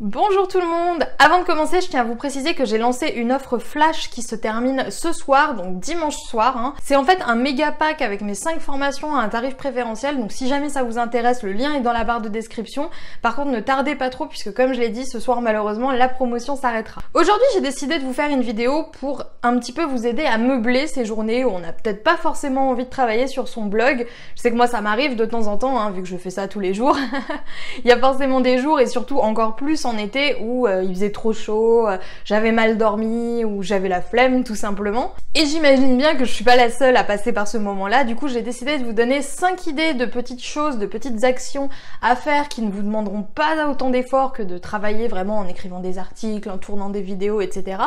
Bonjour tout le monde! Avant de commencer, je tiens à vous préciser que j'ai lancé une offre flash qui se termine ce soir, donc dimanche soir. C'est en fait un méga pack avec mes 5 formations à un tarif préférentiel, donc si jamais ça vous intéresse, le lien est dans la barre de description. Par contre, ne tardez pas trop puisque comme je l'ai dit, ce soir malheureusement, la promotion s'arrêtera. Aujourd'hui, j'ai décidé de vous faire une vidéo pour un petit peu vous aider à meubler ces journées où on n'a peut-être pas forcément envie de travailler sur son blog. Je sais que moi ça m'arrive de temps en temps, vu que je fais ça tous les jours. Il y a forcément des jours et surtout encore plus en été où il faisait trop chaud, j'avais mal dormi ou j'avais la flemme tout simplement. Et j'imagine bien que je suis pas la seule à passer par ce moment-là. Du coup, j'ai décidé de vous donner 5 idées de petites choses, de petites actions à faire qui ne vous demanderont pas autant d'efforts que de travailler vraiment en écrivant des articles, en tournant des vidéos, etc.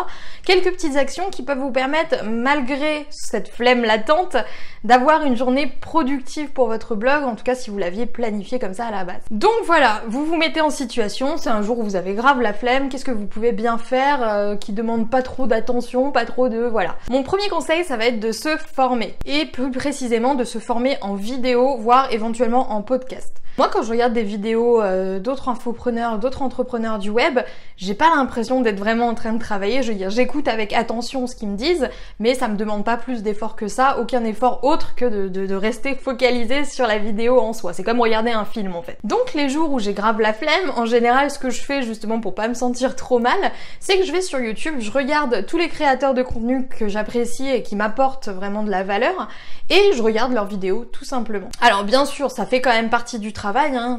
Quelques petites actions qui peuvent vous permettre, malgré cette flemme latente, d'avoir une journée productive pour votre blog, en tout cas si vous l'aviez planifié comme ça à la base. Donc voilà, vous vous mettez en situation, c'est un jour où vous avez grave la flemme, qu'est-ce que vous pouvez bien faire qui demande pas trop d'attention, pas trop de... voilà. Mon premier conseil, ça va être de se former, et plus précisément de se former en vidéo, voire éventuellement en podcast. Moi, quand je regarde des vidéos d'autres infopreneurs, d'autres entrepreneurs du web, j'ai pas l'impression d'être vraiment en train de travailler. Je veux dire, j'écoute avec attention ce qu'ils me disent, mais ça me demande pas plus d'efforts que ça, aucun effort autre que de rester focalisé sur la vidéo en soi. C'est comme regarder un film en fait. Donc les jours où j'ai grave la flemme, en général, ce que je fais justement pour pas me sentir trop mal, c'est que je vais sur YouTube, je regarde tous les créateurs de contenu que j'apprécie et qui m'apportent vraiment de la valeur, et je regarde leurs vidéos tout simplement. Alors bien sûr, ça fait quand même partie du travail,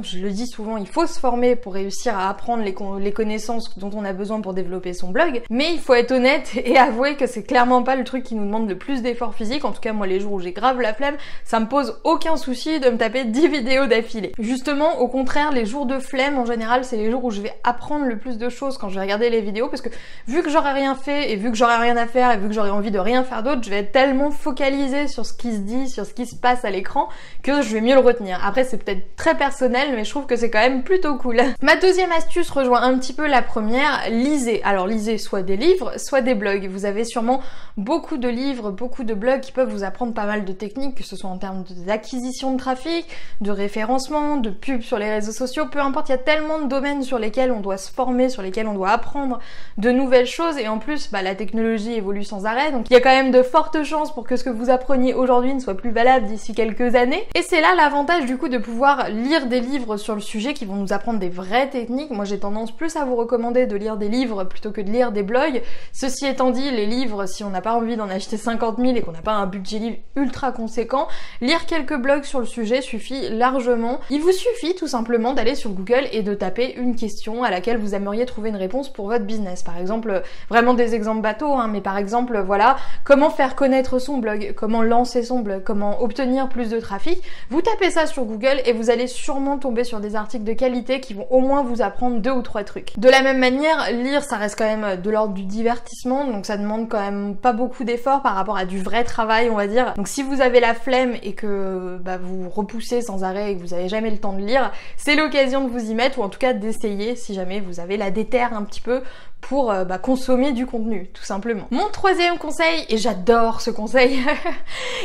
je le dis souvent, il faut se former pour réussir à apprendre les connaissances dont on a besoin pour développer son blog, mais il faut être honnête et avouer que c'est clairement pas le truc qui nous demande le plus d'efforts physiques. En tout cas, moi, les jours où j'ai grave la flemme, ça me pose aucun souci de me taper 10 vidéos d'affilée. Justement, au contraire, les jours de flemme, en général, c'est les jours où je vais apprendre le plus de choses quand je vais regarder les vidéos, parce que vu que j'aurai rien fait, et vu que j'aurai rien à faire, et vu que j'aurai envie de rien faire d'autre, je vais être tellement focalisée sur ce qui se dit, sur ce qui se passe à l'écran, que je vais mieux le retenir. Après, c'est peut-être très personnel, mais je trouve que c'est quand même plutôt cool. Ma deuxième astuce rejoint un petit peu la première, lisez. Alors lisez soit des livres, soit des blogs. Vous avez sûrement beaucoup de livres, beaucoup de blogs qui peuvent vous apprendre pas mal de techniques, que ce soit en termes d'acquisition de trafic, de référencement, de pub sur les réseaux sociaux, peu importe, il y a tellement de domaines sur lesquels on doit se former, sur lesquels on doit apprendre de nouvelles choses, et en plus, la technologie évolue sans arrêt, donc il y a quand même de fortes chances pour que ce que vous appreniez aujourd'hui ne soit plus valable d'ici quelques années. Et c'est là l'avantage du coup de pouvoir lire des livres sur le sujet qui vont nous apprendre des vraies techniques. Moi j'ai tendance plus à vous recommander de lire des livres plutôt que de lire des blogs. Ceci étant dit, les livres, si on n'a pas envie d'en acheter 50 000 et qu'on n'a pas un budget livre ultra conséquent, lire quelques blogs sur le sujet suffit largement. Il vous suffit tout simplement d'aller sur Google et de taper une question à laquelle vous aimeriez trouver une réponse pour votre business. Par exemple, vraiment des exemples bateaux, mais par exemple, voilà, comment faire connaître son blog, comment lancer son blog, comment obtenir plus de trafic. Vous tapez ça sur Google et vous allez sûrement tomber sur des articles de qualité qui vont au moins vous apprendre 2 ou 3 trucs. De la même manière, lire, ça reste quand même de l'ordre du divertissement, donc ça demande quand même pas beaucoup d'efforts par rapport à du vrai travail, on va dire. Donc si vous avez la flemme et que vous repoussez sans arrêt et que vous avez jamais le temps de lire, c'est l'occasion de vous y mettre, ou en tout cas d'essayer si jamais vous avez la déterre un petit peu pour consommer du contenu, tout simplement. Mon troisième conseil, et j'adore ce conseil,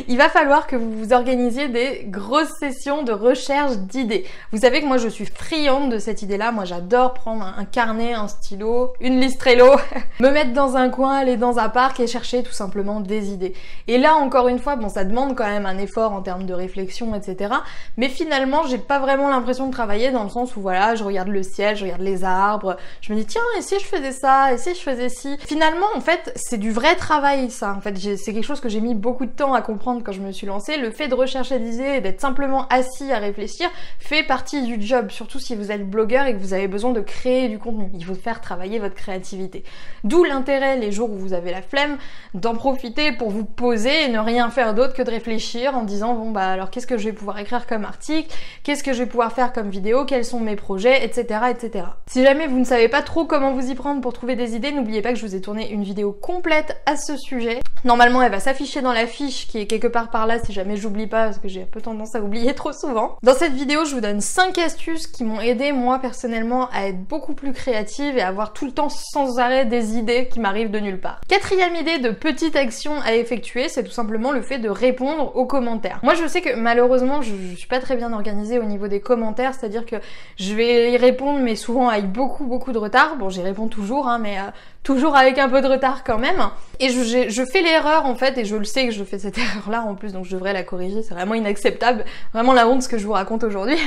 il va falloir que vous vous organisiez des grosses sessions de recherche d'idées. Vous savez que moi je suis friande de cette idée-là, moi j'adore prendre un carnet, un stylo, une liste Trello, me mettre dans un coin, aller dans un parc et chercher tout simplement des idées. Et là encore une fois, ça demande quand même un effort en termes de réflexion, etc. Mais finalement, j'ai pas vraiment l'impression de travailler dans le sens où voilà, je regarde le ciel, je regarde les arbres, je me dis tiens, et si je faisais ça, et si je faisais ci. Finalement, en fait, c'est du vrai travail, ça. En fait, c'est quelque chose que j'ai mis beaucoup de temps à comprendre quand je me suis lancée. Le fait de rechercher des idées et d'être simplement assis à réfléchir fait partie du job, surtout si vous êtes blogueur et que vous avez besoin de créer du contenu. Il faut faire travailler votre créativité. D'où l'intérêt, les jours où vous avez la flemme, d'en profiter pour vous poser et ne rien faire d'autre que de réfléchir en disant alors qu'est-ce que je vais pouvoir écrire comme article, qu'est-ce que je vais pouvoir faire comme vidéo, quels sont mes projets, etc., etc. Si jamais vous ne savez pas trop comment vous y prendre pour trouver des idées, n'oubliez pas que je vous ai tourné une vidéo complète à ce sujet. Normalement, elle va s'afficher dans la fiche qui est quelque part par là si jamais j'oublie pas, parce que j'ai un peu tendance à oublier trop souvent. Dans cette vidéo, je vous donne 5 astuces qui m'ont aidé moi personnellement à être beaucoup plus créative et à avoir tout le temps sans arrêt des idées qui m'arrivent de nulle part. Quatrième idée de petite action à effectuer, c'est tout simplement le fait de répondre aux commentaires. Moi je sais que malheureusement je suis pas très bien organisée au niveau des commentaires, c'est-à-dire que je vais y répondre mais souvent avec beaucoup de retard. Bon, j'y réponds toujours hein, mais toujours avec un peu de retard quand même. Et je fais l'erreur en fait, et je le sais que je fais cette erreur là en plus, donc je devrais la corriger, c'est vraiment inacceptable, vraiment la honte ce que je vous raconte aujourd'hui.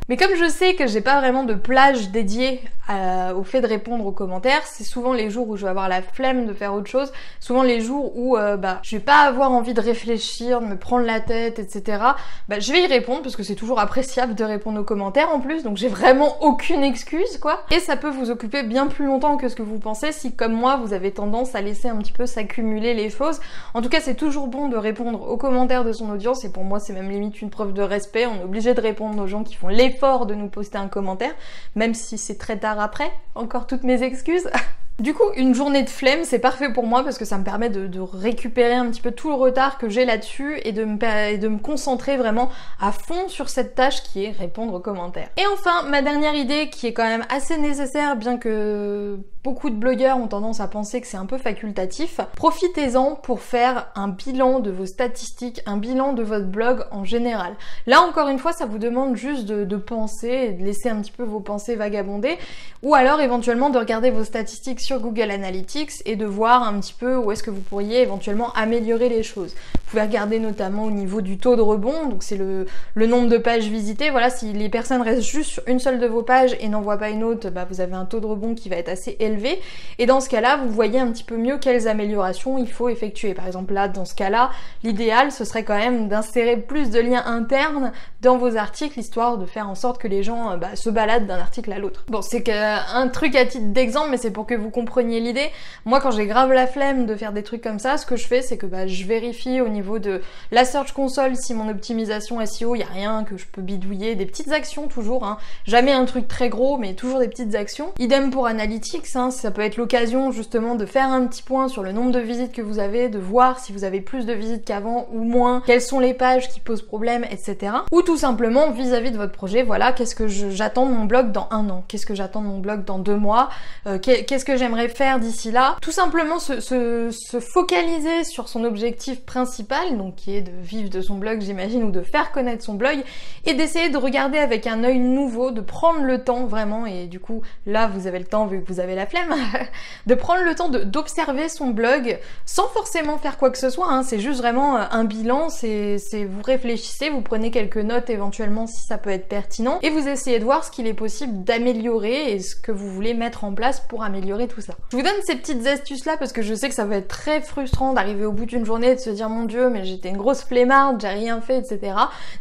Mais comme je sais que j'ai pas vraiment de plage dédiée au fait de répondre aux commentaires, c'est souvent les jours où je vais avoir la flemme de faire autre chose, souvent les jours où je vais pas avoir envie de réfléchir, de me prendre la tête, etc. Je vais y répondre parce que c'est toujours appréciable de répondre aux commentaires en plus, donc j'ai vraiment aucune excuse quoi. Et ça peut vous occuper bien plus longtemps que ce que vous pensez si comme moi vous avez tendance à laisser un petit peu s'accumuler les choses. En tout cas c'est toujours bon de répondre aux commentaires de son audience, et pour moi c'est même limite une preuve de respect, on est obligé de répondre aux gens qui font l'effort de nous poster un commentaire, même si c'est très tard après, encore toutes mes excuses. Du coup, une journée de flemme, c'est parfait pour moi parce que ça me permet de récupérer un petit peu tout le retard que j'ai là-dessus et de me concentrer vraiment à fond sur cette tâche qui est répondre aux commentaires. Et enfin, ma dernière idée qui est quand même assez nécessaire, bien que beaucoup de blogueurs ont tendance à penser que c'est un peu facultatif, profitez-en pour faire un bilan de vos statistiques, un bilan de votre blog en général. Là encore une fois, ça vous demande juste de penser et de laisser un petit peu vos pensées vagabonder, ou alors éventuellement de regarder vos statistiques sur Google Analytics et de voir un petit peu où est-ce que vous pourriez éventuellement améliorer les choses. Vous pouvez regarder notamment au niveau du taux de rebond, donc c'est le nombre de pages visitées. Voilà, si les personnes restent juste sur une seule de vos pages et n'en voient pas une autre, vous avez un taux de rebond qui va être assez élevé. Et dans ce cas-là, vous voyez un petit peu mieux quelles améliorations il faut effectuer. Par exemple là, dans ce cas-là, l'idéal ce serait quand même d'insérer plus de liens internes dans vos articles, histoire de faire en sorte que les gens se baladent d'un article à l'autre. Bon, c'est un truc à titre d'exemple, mais c'est pour que vous compreniez l'idée. Moi, quand j'ai grave la flemme de faire des trucs comme ça, ce que je fais, c'est que je vérifie au niveau de la Search Console si mon optimisation SEO, il n'y a rien que je peux bidouiller, des petites actions toujours, hein. Jamais un truc très gros, mais toujours des petites actions. Idem pour Analytics, hein. Ça peut être l'occasion justement de faire un petit point sur le nombre de visites que vous avez, de voir si vous avez plus de visites qu'avant ou moins, quelles sont les pages qui posent problème, etc. Ou tout simplement vis-à-vis de votre projet, voilà, qu'est-ce que j'attends de mon blog dans 1 an, qu'est-ce que j'attends de mon blog dans 2 mois, qu'est-ce que j'aimerais faire d'ici là. Tout simplement se focaliser sur son objectif principal, donc qui est de vivre de son blog, j'imagine, ou de faire connaître son blog, et d'essayer de regarder avec un œil nouveau, de prendre le temps vraiment, et du coup là vous avez le temps vu que vous avez la flemme, de prendre le temps d'observer son blog sans forcément faire quoi que ce soit, hein. C'est juste vraiment un bilan, c'est vous réfléchissez, vous prenez quelques notes éventuellement si ça peut être pertinent, et vous essayez de voir ce qu'il est possible d'améliorer et ce que vous voulez mettre en place pour améliorer tout ça. Je vous donne ces petites astuces là parce que je sais que ça va être très frustrant d'arriver au bout d'une journée et de se dire mon dieu mais j'étais une grosse flemmarde, j'ai rien fait, etc.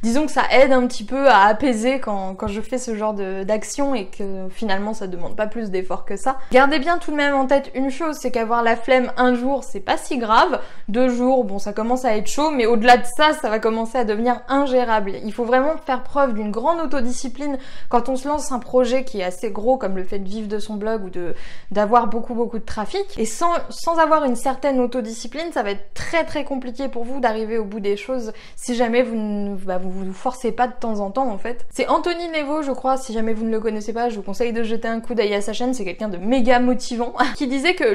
Disons que ça aide un petit peu à apaiser quand je fais ce genre d'action et que finalement ça demande pas plus d'efforts que ça. Gardez bien tout de même en tête une chose, c'est qu'avoir la flemme un jour c'est pas si grave, 2 jours bon ça commence à être chaud, mais au-delà de ça, ça va commencer à devenir ingérable. Il faut vraiment faire preuve d'une grande autodiscipline quand on se lance un projet qui est assez gros comme le fait de vivre de son blog ou d'avoir beaucoup de trafic, et sans avoir une certaine autodiscipline, ça va être très compliqué pour vous d'arriver au bout des choses si jamais vous vous forcez pas de temps en temps en fait. C'est Anthony Nevo, je crois, si jamais vous ne le connaissez pas, je vous conseille de jeter un coup d'œil à sa chaîne, c'est quelqu'un de méga motivant qui disait que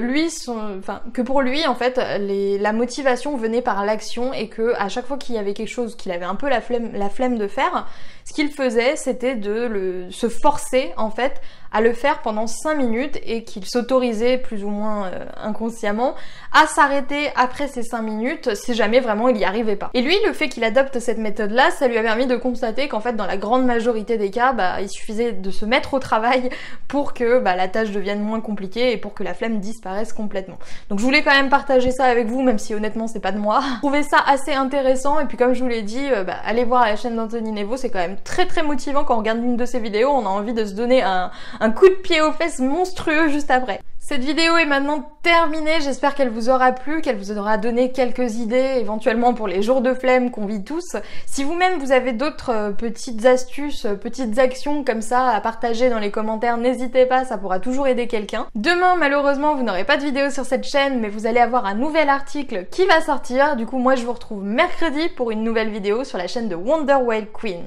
que pour lui en fait la motivation venait par l'action, et que à chaque fois qu'il y avait quelque chose qu'il avait un peu la flemme de faire, ce qu'il faisait c'était de se forcer en fait à le faire pendant 5 minutes, et qu'il s'autorisait plus ou moins inconsciemment à s'arrêter après ces 5 minutes si jamais vraiment il y arrivait pas. Et lui, le fait qu'il adopte cette méthode là, ça lui a permis de constater qu'en fait dans la grande majorité des cas, il suffisait de se mettre au travail pour que la tâche devienne moins compliquée et pour que la flemme disparaisse complètement. Donc je voulais quand même partager ça avec vous, même si honnêtement c'est pas de moi. Je trouvais ça assez intéressant, et puis comme je vous l'ai dit, allez voir la chaîne d'Anthony Nevo, c'est quand même très motivant. Quand on regarde une de ses vidéos, on a envie de se donner un coup de pied aux fesses monstrueux juste après. Cette vidéo est maintenant terminée, j'espère qu'elle vous aura plu, qu'elle vous aura donné quelques idées éventuellement pour les jours de flemme qu'on vit tous. Si vous-même vous avez d'autres petites astuces, petites actions comme ça à partager dans les commentaires, n'hésitez pas, ça pourra toujours aider quelqu'un. Demain malheureusement vous n'aurez pas de vidéo sur cette chaîne, mais vous allez avoir un nouvel article qui va sortir. Du coup moi je vous retrouve mercredi pour une nouvelle vidéo sur la chaîne de Wonder Whale Queen.